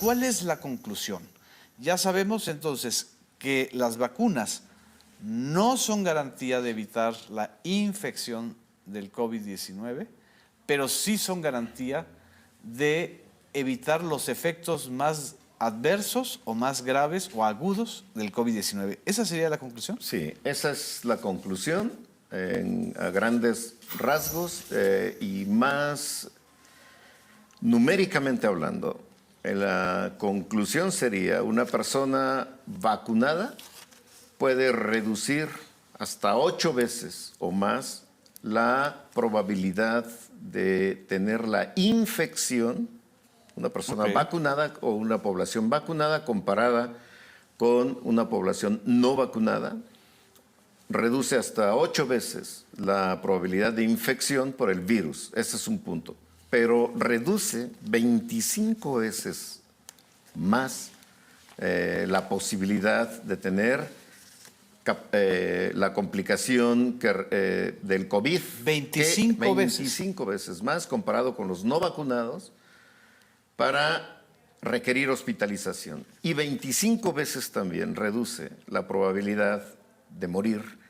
¿cuál es la conclusión? Ya sabemos entonces que las vacunas no son garantía de evitar la infección del COVID-19, pero sí son garantía de evitar los efectos más adversos o más graves o agudos del COVID-19. ¿Esa sería la conclusión? Sí, esa es la conclusión a grandes rasgos y más numéricamente hablando. La conclusión sería una persona vacunada puede reducir hasta 8 veces o más la probabilidad de tener la infección, una persona vacunada o una población vacunada comparada con una población no vacunada, reduce hasta 8 veces la probabilidad de infección por el virus. Ese es un punto. Pero reduce 25 veces más la posibilidad de tener la complicación del COVID. 25 veces más comparado con los no vacunados para requerir hospitalización. Y 25 veces también reduce la probabilidad de morir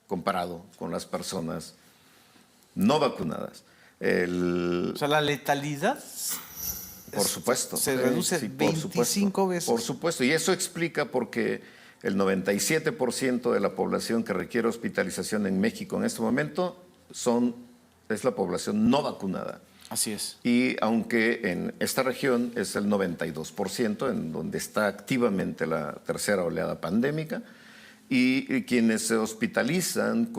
comparado con las personas no vacunadas. O sea, la letalidad, por supuesto, se reduce 25 veces. Por supuesto, y eso explica por qué el 97% de la población que requiere hospitalización en México en este momento es la población no vacunada. Así es. Y aunque en esta región es el 92%, en donde está activamente la tercera oleada pandémica, y quienes se hospitalizan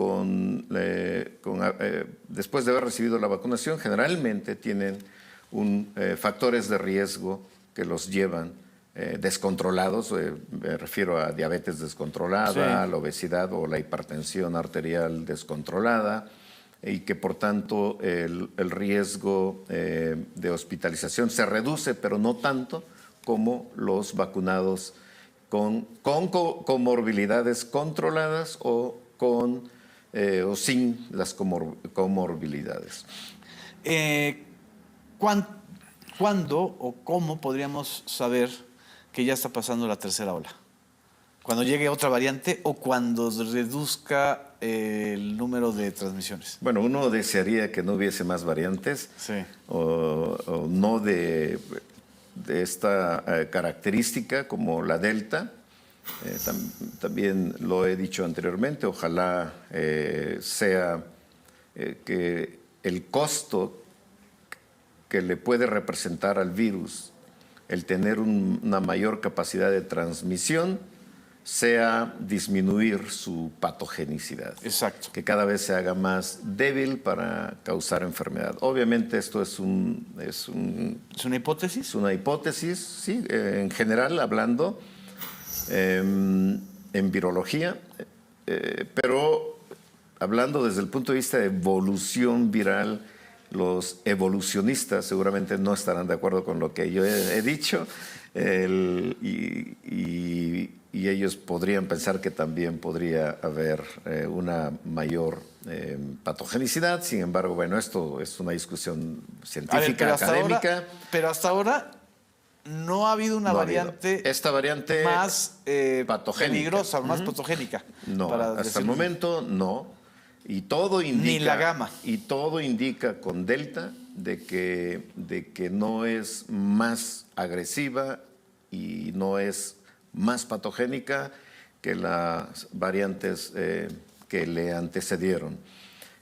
después de haber recibido la vacunación generalmente tienen factores de riesgo que los llevan descontrolados, me refiero a diabetes descontrolada, la obesidad o la hipertensión arterial descontrolada, y que por tanto el riesgo de hospitalización se reduce, pero no tanto como los vacunados con comorbilidades controladas o sin las comorbilidades. ¿Cuándo o cómo podríamos saber que ya está pasando la tercera ola? ¿Cuando llegue otra variante o cuando reduzca el número de transmisiones? Bueno, uno desearía que no hubiese más variantes, sí, o no de esta característica como la Delta. También lo he dicho anteriormente, ojalá sea que el costo que le puede representar al virus el tener una mayor capacidad de transmisión sea disminuir su patogenicidad. Exacto. Que cada vez se haga más débil para causar enfermedad. Obviamente esto es una hipótesis. Es una hipótesis, sí, en general hablando, en virología, pero hablando desde el punto de vista de evolución viral, los evolucionistas seguramente no estarán de acuerdo con lo que yo he dicho, y ellos podrían pensar que también podría haber una mayor patogenicidad. Sin embargo, bueno, esto es una discusión científica, académica. Pero hasta ahora no ha habido una variante, esta variante más peligrosa, más uh-huh. patogénica. No, hasta el momento no. Y todo indica, ni la gama. Y todo indica con Delta de que no es más agresiva y no es más patogénica que las variantes que le antecedieron.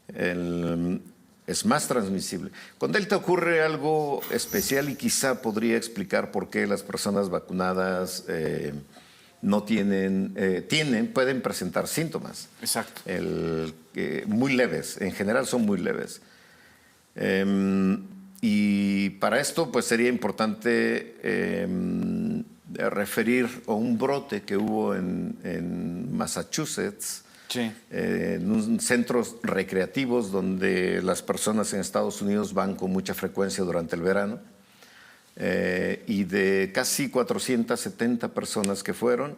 Es más transmisible. Con Delta ocurre algo especial y quizá podría explicar por qué las personas vacunadas no pueden presentar síntomas. Exacto. Muy leves, en general son muy leves. Y para esto pues sería importante referir a un brote que hubo en Massachusetts, sí, en centros recreativos donde las personas en Estados Unidos van con mucha frecuencia durante el verano. Y de casi 470 personas que fueron,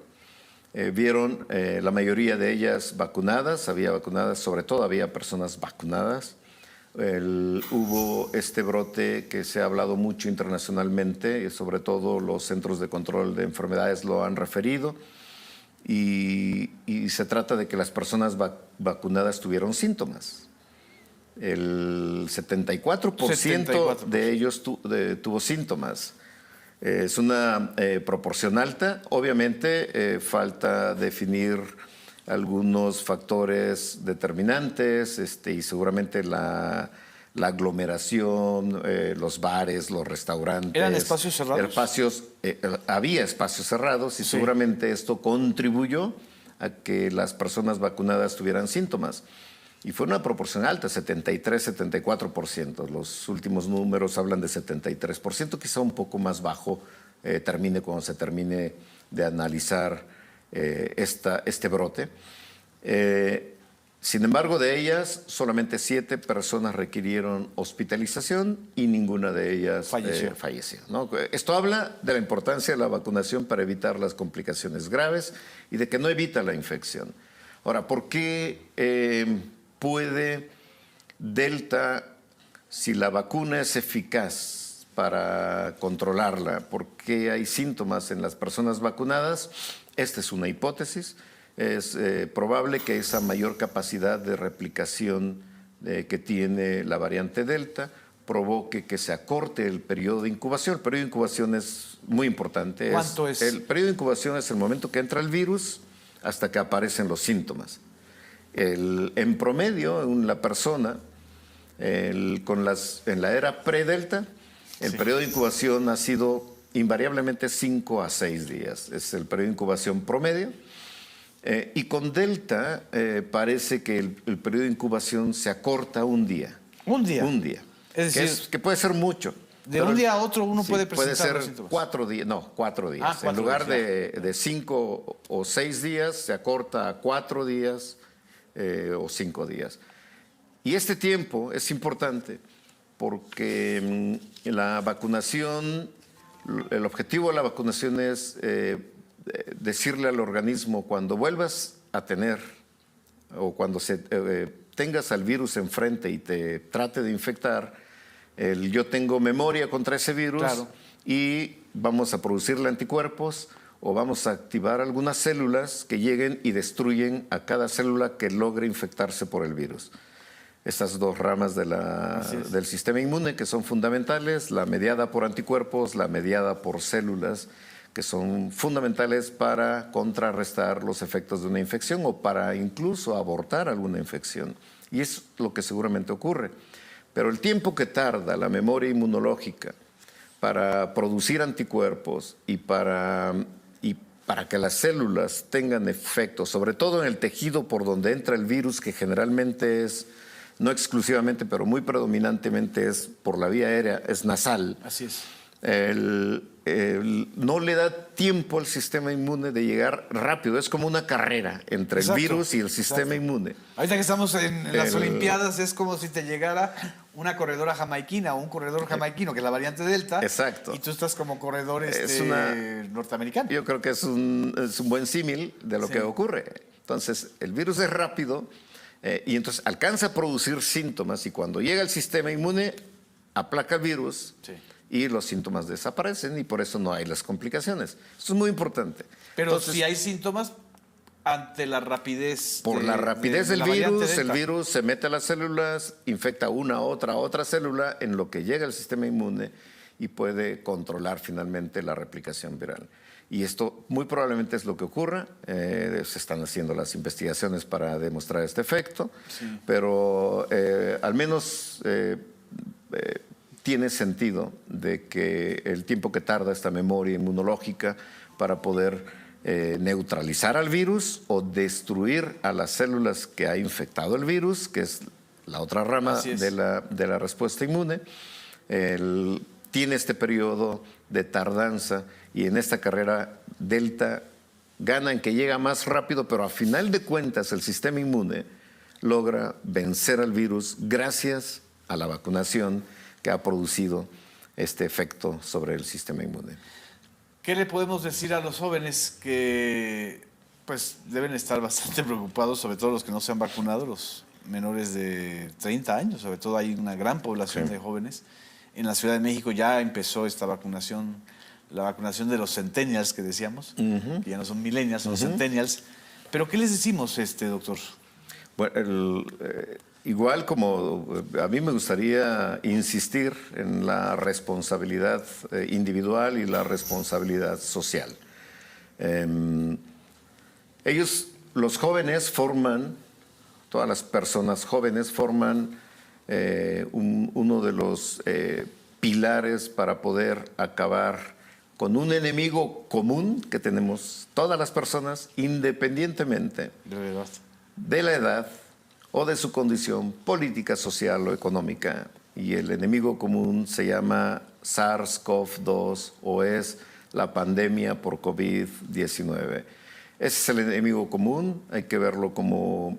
vieron la mayoría de ellas vacunadas, sobre todo había personas vacunadas, Hubo este brote que se ha hablado mucho internacionalmente, y sobre todo los Centros de Control de Enfermedades lo han referido, y se trata de que las personas vacunadas tuvieron síntomas. El 74%, de ellos tuvo síntomas. Es una proporción alta. Obviamente falta definir algunos factores determinantes y seguramente la aglomeración, los bares, los restaurantes. ¿Eran espacios cerrados? Había espacios cerrados y seguramente esto contribuyó a que las personas vacunadas tuvieran síntomas. Y fue una proporción alta, 73-74%. Los últimos números hablan de 73%, quizá un poco más bajo cuando se termine de analizar este brote. Sin embargo, de ellas, solamente 7 personas requirieron hospitalización y ninguna de ellas falleció, ¿no? Esto habla de la importancia de la vacunación para evitar las complicaciones graves y de que no evita la infección. Ahora, ¿por qué puede Delta, si la vacuna es eficaz para controlarla, por qué hay síntomas en las personas vacunadas? Esta es una hipótesis. Es probable que esa mayor capacidad de replicación que tiene la variante Delta provoque que se acorte el periodo de incubación. El periodo de incubación es muy importante. ¿Cuánto es? El periodo de incubación es el momento que entra el virus hasta que aparecen los síntomas. En promedio, la persona en la era pre-Delta, el periodo de incubación ha sido invariablemente 5 a 6 días. Es el periodo de incubación promedio. Y con Delta parece que el periodo de incubación se acorta un día. ¿Un día? Un día. Es decir, que puede ser mucho. De un día a otro uno puede presentar puede los ser síntomas. 4 días. No, 4 días. 4 en lugar días, de 5 o 6 días, se acorta a 4 días o 5 días. Y este tiempo es importante porque la vacunación, el objetivo de la vacunación es decirle al organismo, cuando vuelvas a tener o cuando tengas al virus enfrente y te trate de infectar, yo tengo memoria contra ese virus, claro, y vamos a producirle anticuerpos o vamos a activar algunas células que lleguen y destruyen a cada célula que logre infectarse por el virus. Estas dos ramas del sistema inmune que son fundamentales, la mediada por anticuerpos, la mediada por células, que son fundamentales para contrarrestar los efectos de una infección o para incluso abortar alguna infección. Y es lo que seguramente ocurre. Pero el tiempo que tarda la memoria inmunológica para producir anticuerpos y para que las células tengan efecto, sobre todo en el tejido por donde entra el virus, que generalmente es, no exclusivamente, pero muy predominantemente es por la vía aérea, es nasal. Así es. No le da tiempo al sistema inmune de llegar rápido. Es como una carrera entre el virus y el sistema inmune. Ahorita que estamos en las Olimpiadas, es como si te llegara una corredora jamaiquina o un corredor jamaiquino, que es la variante Delta. Exacto. Y tú estás como corredor norteamericano. Yo creo que es un buen símil de lo que ocurre. Entonces, el virus es rápido y entonces alcanza a producir síntomas, y cuando llega el sistema inmune, aplaca el virus. Sí. Y los síntomas desaparecen y por eso no hay las complicaciones. Eso es muy importante. Pero entonces, si hay síntomas, ante la rapidez... Por la rapidez del virus, el virus se mete a las células, infecta otra célula, en lo que llega el sistema inmune y puede controlar finalmente la replicación viral. Y esto muy probablemente es lo que ocurra. Se están haciendo las investigaciones para demostrar este efecto, pero al menos... tiene sentido de que el tiempo que tarda esta memoria inmunológica para poder neutralizar al virus o destruir a las células que ha infectado el virus, que es la otra rama de la respuesta inmune, tiene este periodo de tardanza, y en esta carrera Delta gana en que llega más rápido, pero a final de cuentas el sistema inmune logra vencer al virus gracias a la vacunación que ha producido este efecto sobre el sistema inmune. ¿Qué le podemos decir a los jóvenes que pues deben estar bastante preocupados, sobre todo los que no se han vacunado, los menores de 30 años, sobre todo hay una gran población de jóvenes. En la Ciudad de México ya empezó esta vacunación, la vacunación de los centennials que decíamos, que ya no son millennials, son los centennials. Pero ¿qué les decimos, doctor? Bueno, igual como a mí me gustaría insistir en la responsabilidad individual y la responsabilidad social. Los jóvenes forman, todas las personas jóvenes forman uno de los pilares para poder acabar con un enemigo común que tenemos todas las personas, independientemente de la edad o de su condición política, social o económica. Y el enemigo común se llama SARS-CoV-2 o es la pandemia por COVID-19. Ese es el enemigo común, hay que verlo como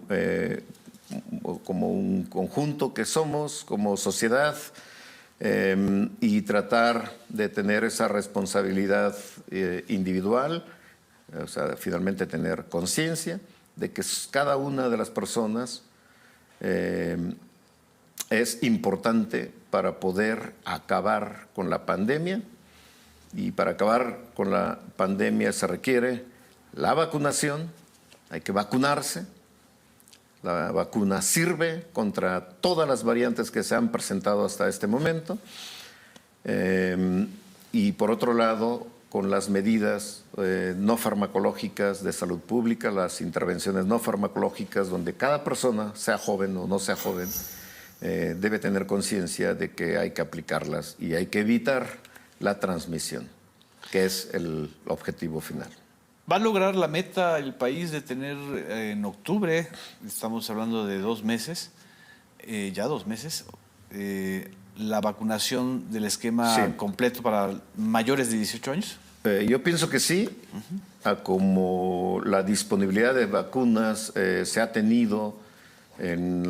un conjunto que somos, como sociedad, y tratar de tener esa responsabilidad individual, o sea, finalmente tener conciencia de que cada una de las personas es importante para poder acabar con la pandemia, y para acabar con la pandemia se requiere la vacunación, hay que vacunarse. La vacuna sirve contra todas las variantes que se han presentado hasta este momento. Y por otro lado, con las medidas no farmacológicas de salud pública, las intervenciones no farmacológicas, donde cada persona, sea joven o no sea joven, debe tener conciencia de que hay que aplicarlas y hay que evitar la transmisión, que es el objetivo final. ¿Va a lograr la meta el país de tener en octubre, estamos hablando de 2 meses, ya 2 meses, la vacunación del esquema completo para mayores de 18 años? Yo pienso que sí, como la disponibilidad de vacunas se ha tenido en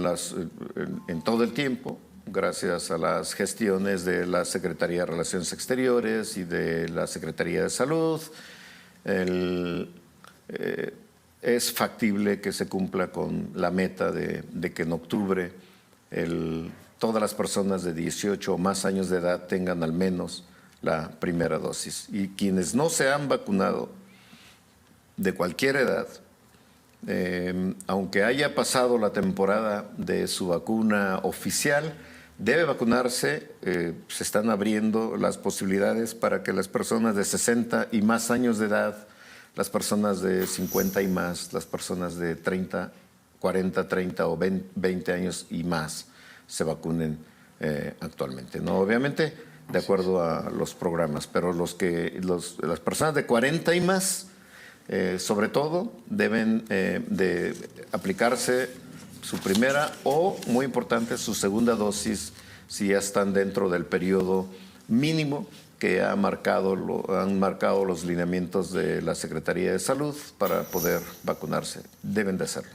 todo el tiempo, gracias a las gestiones de la Secretaría de Relaciones Exteriores y de la Secretaría de Salud. Es factible que se cumpla con la meta de que en octubre todas las personas de 18 o más años de edad tengan al menos la primera dosis. Y quienes no se han vacunado de cualquier edad, aunque haya pasado la temporada de su vacuna oficial, debe vacunarse. Se están abriendo las posibilidades para que las personas de 60 y más años de edad, las personas de 50 y más, las personas de 30, 40, 30 o 20 años y más se vacunen actualmente, ¿no? Obviamente, de acuerdo a los programas, pero las personas de 40 y más, sobre todo, deben de aplicarse su primera o, muy importante, su segunda dosis si ya están dentro del periodo mínimo que han marcado los lineamientos de la Secretaría de Salud para poder vacunarse. Deben de hacerlo.